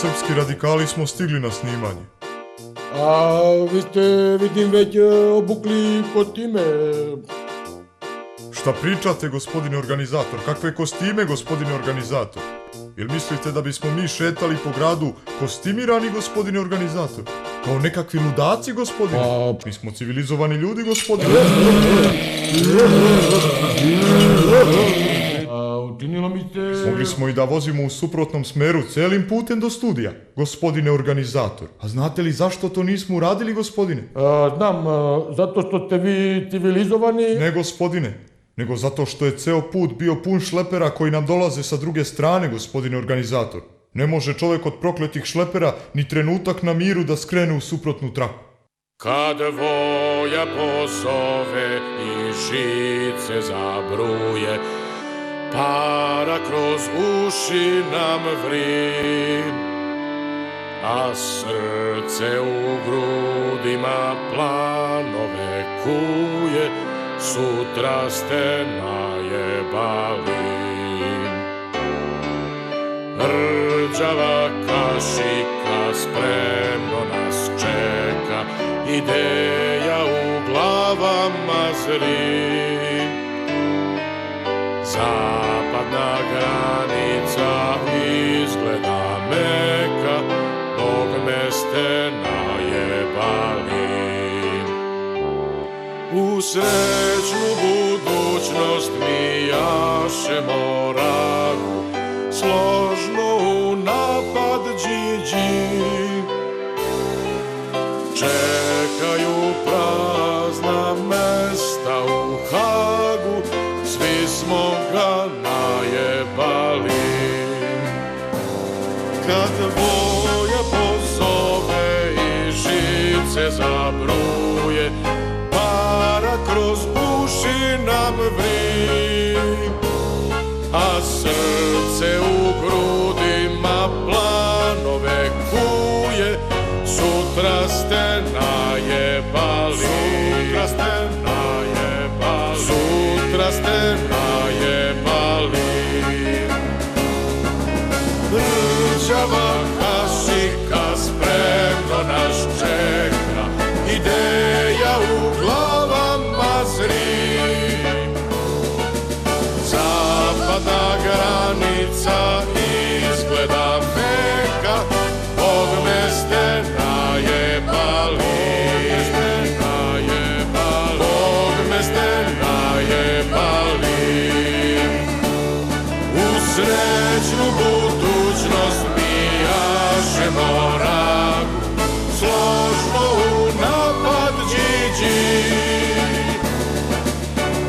srpski radikali smo stigli na snimanje. A vi ste, vidim, već obukli kostime. Šta pričate, gospodine organizator? Kakve kostime, gospodine organizator? Jel mislite da bismo mi šetali po gradu kostimirani, gospodine organizator? Kao nekakvi ludaci, gospodine? Mi smo civilizovani ljudi, gospodine. Učinilo mi se... Mogli smo i da vozimo u suprotnom smeru celim putem do studija, gospodine organizator. A znate li zašto to nismo uradili, gospodine? Znam, zato što ste vi civilizovani... Ne, gospodine, nego zato što je ceo put bio pun šlepera koji nam dolaze sa druge strane, gospodine organizator. Ne može čovek od prokletih šlepera ni trenutak na miru da skrene u suprotnu traku. Kad voja pozove i žice zabruje, para kroz uši nam vri, a srce u grudima planove kuje, sutra ste najebali. Rđava kašika spremno nas čeka, ideja u glavama zri. Zapadna granica izgleda meka, dogme ste najebali. U srećnu budućnost mi jašemo ragu, složno u napad džiđi. Čekaju prazna mesta u Hagu, svi smo ga najebali. Kad boja pozove i žice zabruje, para kroz uši nam vri, a srce u grudima planove kuje, sutra ste najebali. Sutra ste najebali. Sutra ste najebali. Rđava kašika spremno nas čeka, ideja u glavama zri. Zapadna granica izgleda meka, bogme ste najebali. Bogme ste najebali. U srećnu budućnost mi jašemo ragu, složno u napad džiđi.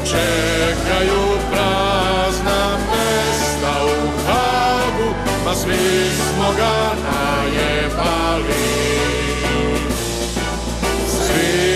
Čekaju prazna mesta u Hagu, ma svi smo ga najebali. Svi